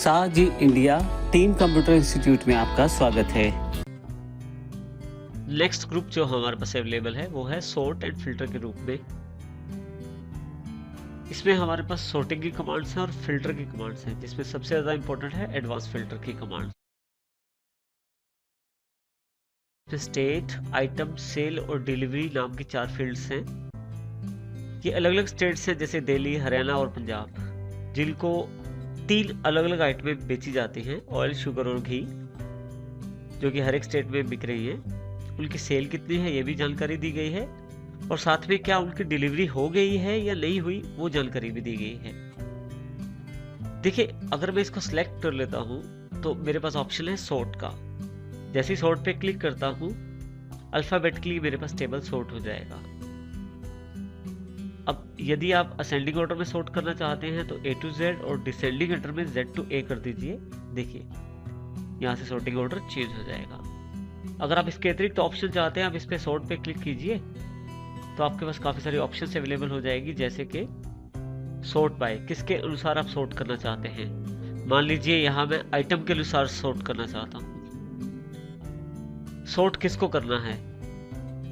साजी India team computer institute में आपका स्वागत है। नेक्स्ट ग्रुप जो हमारे पास अवेलेबल है वो है सॉर्ट एंड फिल्टर के रूप में। इसमें हमारे पास सॉर्टिंग की कमांड्स हैं और फिल्टर की कमांड्स हैं, जिसमें सबसे ज़्यादा इंपॉर्टेंट है एडवांस फिल्टर की कमांड। स्टेट, आइटम, सेल और डिलीवरी नाम की 4 फील्ड्स हैं। ये अलग अलग स्टेट्स हैं जैसे दिल्ली, हरियाणा और पंजाब, जिनको 3 अलग अलग आइटमें बेची जाती हैं, ऑयल, शुगर और घी, जो कि हर एक स्टेट में बिक रही हैं। उनकी सेल कितनी है ये भी जानकारी दी गई है, और साथ में क्या उनकी डिलीवरी हो गई है या नहीं हुई वो जानकारी भी दी गई है। देखिए, अगर मैं इसको सिलेक्ट कर लेता हूँ तो मेरे पास ऑप्शन है सॉर्ट का। जैसे ही सॉर्ट पे क्लिक करता हूँ, अल्फाबेटिकली मेरे पास टेबल सॉर्ट हो जाएगा। अब यदि आप असेंडिंग ऑर्डर में सॉर्ट करना चाहते हैं तो A to Z और डिसेंडिंग ऑर्डर में Z to A कर दीजिए। देखिए, यहाँ से सॉर्टिंग ऑर्डर चेंज हो जाएगा। अगर आप इसके अतिरिक्त ऑप्शन चाहते हैं, आप इस पे सॉर्ट पे क्लिक कीजिए तो आपके पास काफ़ी सारी ऑप्शन अवेलेबल हो जाएगी, जैसे कि सॉर्ट बाय, किसके अनुसार आप सॉर्ट करना चाहते हैं। मान लीजिए यहाँ मैं आइटम के अनुसार सॉर्ट करना चाहता हूँ। सॉर्ट किसको करना है,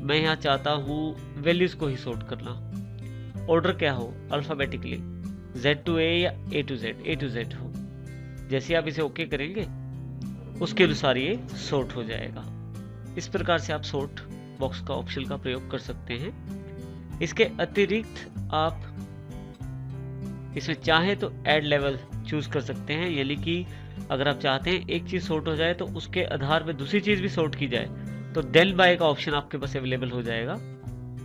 मैं यहाँ चाहता हूँ वैल्यूज को ही सॉर्ट करना। ऑर्डर क्या हो, अल्फाबेटिकली Z to A या A to Z हो। जैसे आप इसे ओके करेंगे उसके अनुसार ये सॉर्ट हो जाएगा। इस प्रकार से आप सॉर्ट बॉक्स का ऑप्शन का प्रयोग कर सकते हैं। इसके अतिरिक्त आप इसमें चाहे तो ऐड लेवल चूज कर सकते हैं, यानी कि अगर आप चाहते हैं एक चीज सॉर्ट हो जाए तो उसके आधार पर दूसरी चीज भी सॉर्ट की जाए, तो देन बाय का ऑप्शन आपके पास अवेलेबल हो जाएगा।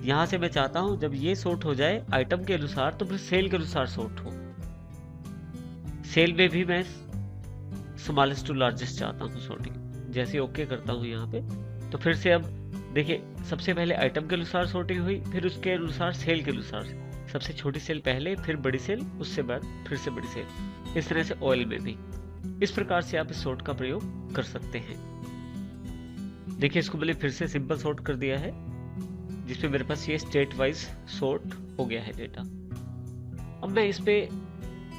यहाँ से मैं चाहता हूँ जब ये सॉर्ट हो जाए आइटम के अनुसार, तो फिर सेल के अनुसार सॉर्ट हो। सेल में भी मैं स्मॉलेस्ट टू लार्जेस्ट चाहता हूँ सॉर्टिंग। जैसे ओके करता हूँ यहाँ पे, तो फिर से अब देखिए, सबसे पहले आइटम के अनुसार सॉर्टिंग हुई, फिर उसके अनुसार सेल के अनुसार। सबसे छोटी सेल पहले, फिर बड़ी सेल, उससे बाद फिर से बड़ी सेल। इस तरह से ऑयल में भी इस प्रकार से आप इस सॉर्ट का प्रयोग कर सकते हैं। देखिए, इसको मैंने फिर से सिंपल सॉर्ट कर दिया है, जिसमें मेरे पास ये स्टेट वाइज सॉर्ट हो गया है डेटा। अब मैं इस पे,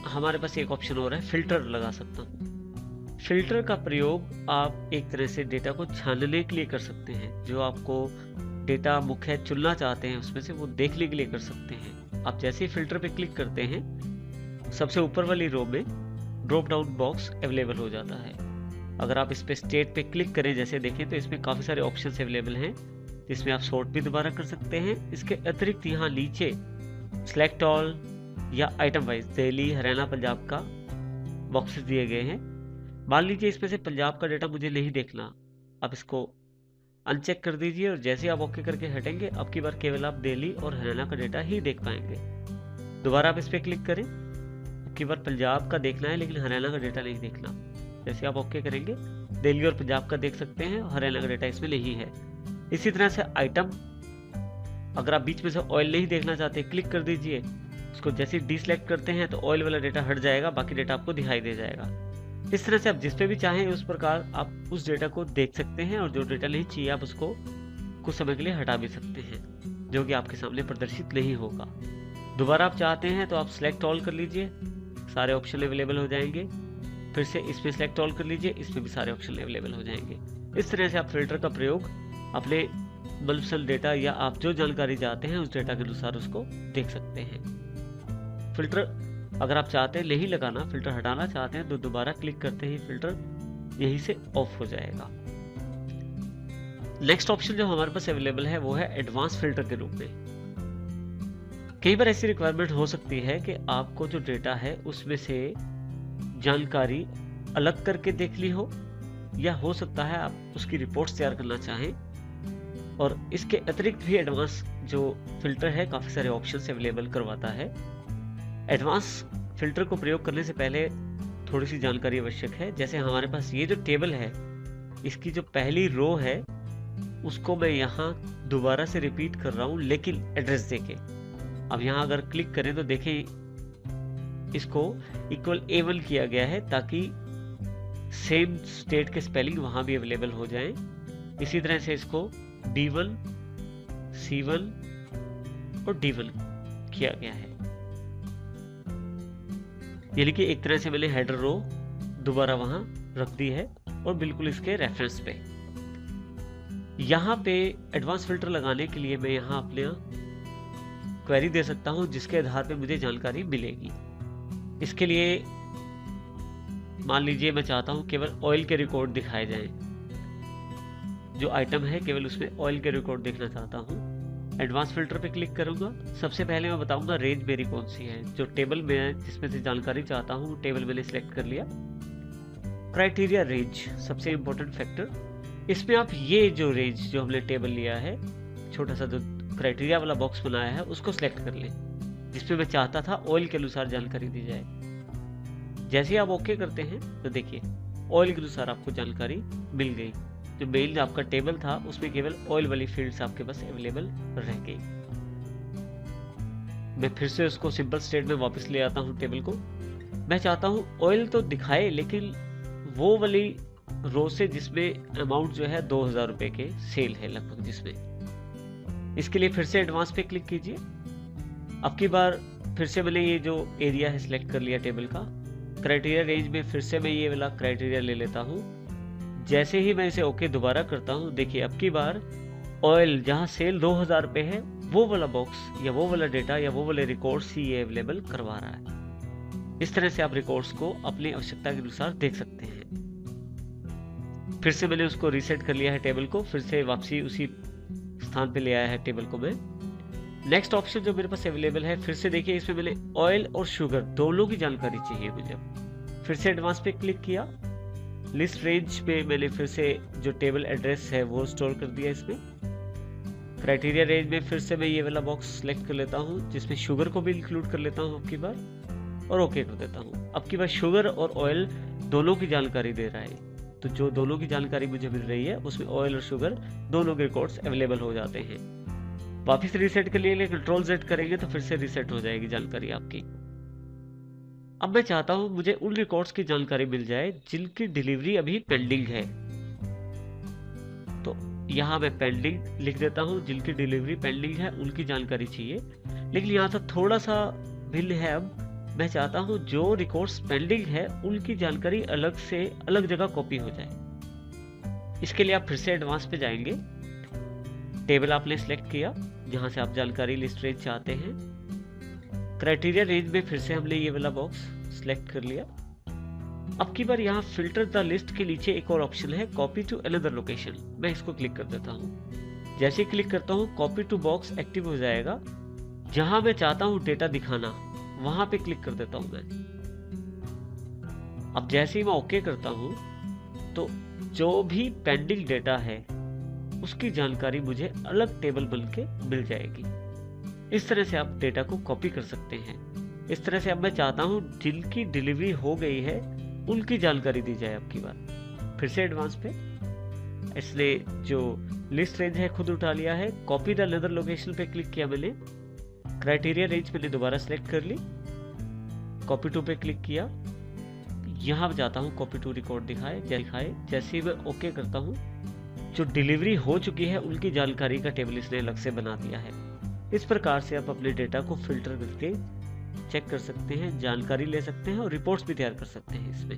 हमारे पास एक ऑप्शन और है, फिल्टर लगा सकता हूँ। फिल्टर का प्रयोग आप एक तरह से डेटा को छानने के लिए कर सकते हैं। जो आपको डेटा मुख्य चुनना चाहते हैं उसमें से, वो देखने के लिए कर सकते हैं। आप जैसे ही फिल्टर पे क्लिक करते हैं, सबसे ऊपर वाली रो में ड्रॉप डाउन बॉक्स अवेलेबल हो जाता है। अगर आप इस पे स्टेट पे क्लिक करें, जैसे देखें, तो इसमें काफ़ी सारे ऑप्शन अवेलेबल हैं, जिसमें आप सॉर्ट भी दोबारा कर सकते हैं। इसके अतिरिक्त यहाँ नीचे सिलेक्ट ऑल या आइटम वाइज दिल्ली, हरियाणा, पंजाब का बॉक्सेस दिए गए हैं। मान लीजिए इसमें से पंजाब का डेटा मुझे नहीं देखना, आप इसको अनचेक कर दीजिए, और जैसे आप ओके करके हटेंगे, अब की बार केवल आप दिल्ली और हरियाणा का डेटा ही देख पाएंगे। दोबारा आप इस पर क्लिक करें, अब की बार पंजाब का देखना है लेकिन हरियाणा का डेटा नहीं देखना। जैसे आप ओके करेंगे, दिल्ली और पंजाब का देख सकते हैं, हरियाणा का डेटा इसमें नहीं है। इसी तरह से आइटम, अगर आप बीच में से ऑयल नहीं देखना चाहते, क्लिक कर दीजिए। उसको जैसे डिसलेक्ट करते हैं तो ऑयल वाला डेटा हट जाएगा, बाकी डेटा आपको दिखाई दे जाएगा। इस तरह से आप जिस पे भी चाहें उस प्रकार आप उस डेटा को देख सकते हैं, और जो डेटा नहीं चाहिए आप उसको कुछ समय के लिए हटा भी सकते हैं, जो कि आपके सामने प्रदर्शित नहीं होगा। दोबारा आप चाहते हैं तो आप सिलेक्ट ऑल कर लीजिए, सारे ऑप्शन अवेलेबल हो जाएंगे। फिर से इसमें सिलेक्ट ऑल कर लीजिए, इसमें भी सारे ऑप्शन अवेलेबल हो जाएंगे। इस तरह से आप फिल्टर का प्रयोग अपने मनपसंद डेटा या आप जो जानकारी चाहते हैं उस डेटा के अनुसार उसको देख सकते हैं। फिल्टर अगर आप चाहते हैं नहीं लगाना, फिल्टर हटाना चाहते हैं, तो दोबारा क्लिक करते ही फिल्टर यहीं से ऑफ हो जाएगा। नेक्स्ट ऑप्शन जो हमारे पास अवेलेबल है वो है एडवांस फिल्टर के रूप में। कई बार ऐसी रिक्वायरमेंट हो सकती है कि आपको जो डेटा है उसमें से जानकारी अलग करके देख ली हो, या हो सकता है आप उसकी रिपोर्ट्स तैयार करना चाहें। और इसके अतिरिक्त भी एडवांस जो फिल्टर है काफ़ी सारे ऑप्शन अवेलेबल करवाता है। एडवांस फिल्टर को प्रयोग करने से पहले थोड़ी सी जानकारी आवश्यक है। जैसे हमारे पास ये जो टेबल है, इसकी जो पहली रो है उसको मैं यहाँ दोबारा से रिपीट कर रहा हूँ, लेकिन एड्रेस देके। अब यहाँ अगर क्लिक करें तो देखें इसको इक्वल A1 किया गया है, ताकि सेम स्टेट के स्पेलिंग वहाँ भी अवेलेबल हो जाएं। इसी तरह से इसको B1, C1 और D1 किया गया है। यानी कि एक तरह से मैंने हेडर रो दोबारा वहां रख दी है और बिल्कुल इसके रेफरेंस पे। यहाँ पे एडवांस फिल्टर लगाने के लिए मैं यहाँ अपने क्वेरी दे सकता हूँ जिसके आधार पे मुझे जानकारी मिलेगी। इसके लिए मान लीजिए मैं चाहता हूँ केवल ऑयल के रिकॉर्ड दिखाए जाएं, जो आइटम है केवल उसमें ऑयल के रिकॉर्ड देखना चाहता हूँ। एडवांस फिल्टर पे क्लिक करूंगा। सबसे पहले मैं बताऊंगा रेंज मेरी कौन सी है, जो टेबल में है जिसमें से जानकारी चाहता हूँ टेबल मैंने सिलेक्ट कर लिया। क्राइटेरिया रेंज सबसे इंपॉर्टेंट फैक्टर। इसमें आप ये जो रेंज जो हमने टेबल लिया है, छोटा सा जो क्राइटेरिया वाला बॉक्स बनाया है उसको सिलेक्ट कर लें, जिसमें मैं चाहता था ऑयल के अनुसार जानकारी दी जाए। जैसे ही आप ओके करते हैं तो देखिए ऑयल के अनुसार आपको जानकारी मिल गई। जो मेन आपका टेबल था उसमें केवल ऑयल वाली फील्ड्स आपके पास अवेलेबल रह गई। मैं फिर से उसको सिंपल स्टेट में वापस ले आता हूँ टेबल को। मैं चाहता हूँ ऑयल तो दिखाए लेकिन वो वाली रो से जिसमें अमाउंट जो है 2000 रुपए के सेल है लगभग जिसमें। इसके लिए फिर से एडवांस पे क्लिक कीजिए। अब की बार फिर से मैंने ये जो एरिया है सिलेक्ट कर लिया टेबल का। क्राइटेरिया रेंज में फिर से मैं ये वाला क्राइटेरिया ले लेता हूँ। जैसे ही मैं इसे ओके दोबारा करता हूँ, देखिए अब की बार ऑयल जहाँ सेल 2000 रुपए है वो वाला बॉक्स या वो वाला डेटा या वो वाले रिकॉर्ड्स ही ये अवेलेबल करवा रहा है। इस तरह से आप रिकॉर्ड्स को अपनी आवश्यकता के अनुसार देख सकते हैं। फिर से मैंने उसको रीसेट कर लिया है टेबल को, फिर से वापसी उसी स्थान पे ले आया है टेबल को मैं। नेक्स्ट ऑप्शन जो मेरे पास अवेलेबल है, फिर से देखिए इसमें मैंने ऑयल और शुगर दोनों की जानकारी चाहिए मुझे। फिर से एडवांस पे क्लिक किया। लिस्ट रेंज पे मैंने फिर से जो टेबल एड्रेस है वो स्टोर कर दिया इसमें। क्राइटेरिया रेंज में फिर से मैं ये वाला बॉक्स सेलेक्ट कर लेता हूँ जिसमें शुगर को भी इंक्लूड कर लेता हूँ अब की बार और ओके कर देता हूँ। अब की बार शुगर और ऑयल दोनों की जानकारी दे रहा है, तो जो दोनों की जानकारी मुझे मिल रही है उसमें ऑयल और शुगर दोनों के रिकॉर्ड्स अवेलेबल हो जाते हैं। वापिस रीसेट के लिए कंट्रोल Z करेंगे तो फिर से रीसेट हो जाएगी जानकारी आपकी। अब मैं चाहता हूं मुझे उन रिकॉर्ड्स की जानकारी मिल जाए जिनकी डिलीवरी अभी पेंडिंग है, तो यहां मैं पेंडिंग लिख देता हूं। जिनकी डिलीवरी पेंडिंग है उनकी जानकारी चाहिए, लेकिन यहां से थोड़ा सा भिन्न है। अब मैं चाहता हूं जो रिकॉर्ड्स पेंडिंग है उनकी जानकारी अलग से अलग जगह कॉपी हो जाए। इसके लिए आप फिर से एडवांस पे जाएंगे। टेबल आपने सिलेक्ट किया जहां से आप जानकारी लिस्ट रेंज चाहते हैं। क्राइटेरिया रेंज में फिर से हमने ये वाला बॉक्स सिलेक्ट कर लिया। अब की बार यहाँ फिल्टर द लिस्ट के नीचे एक और ऑप्शन है, कॉपी टू अनदर लोकेशन। मैं इसको क्लिक कर देता हूँ। जैसे ही क्लिक करता हूँ कॉपी टू बॉक्स एक्टिव हो जाएगा। जहां मैं चाहता हूँ डेटा दिखाना वहां पे क्लिक कर देता हूं मैं। अब जैसे ही मैं ओके करता हूं तो जो भी पेंडिंग डेटा है उसकी जानकारी मुझे अलग टेबल बन के मिल जाएगी। इस तरह से आप डेटा को कॉपी कर सकते हैं। इस तरह से अब मैं चाहता हूं जिनकी डिलीवरी हो गई है उनकी जानकारी दी जाए अब की बार। फिर से एडवांस पे इसने जो लिस्ट रेंज है खुद उठा लिया है। कॉपी द अनदर लोकेशन पे क्लिक किया मैंने। क्राइटेरिया रेंज मैंने दोबारा सेलेक्ट कर ली। कॉपी टू पे क्लिक किया। यहां जाता हूं कॉपी टू रिकॉर्ड दिखाए। जैसे ही मैं ओके करता हूं जो डिलीवरी हो चुकी है उनकी जानकारी का टेबल इसने अलग से बना दिया है। इस प्रकार से आप अपने डेटा को फिल्टर करके चेक कर सकते हैं, जानकारी ले सकते हैं और रिपोर्ट्स भी तैयार कर सकते हैं इसमें।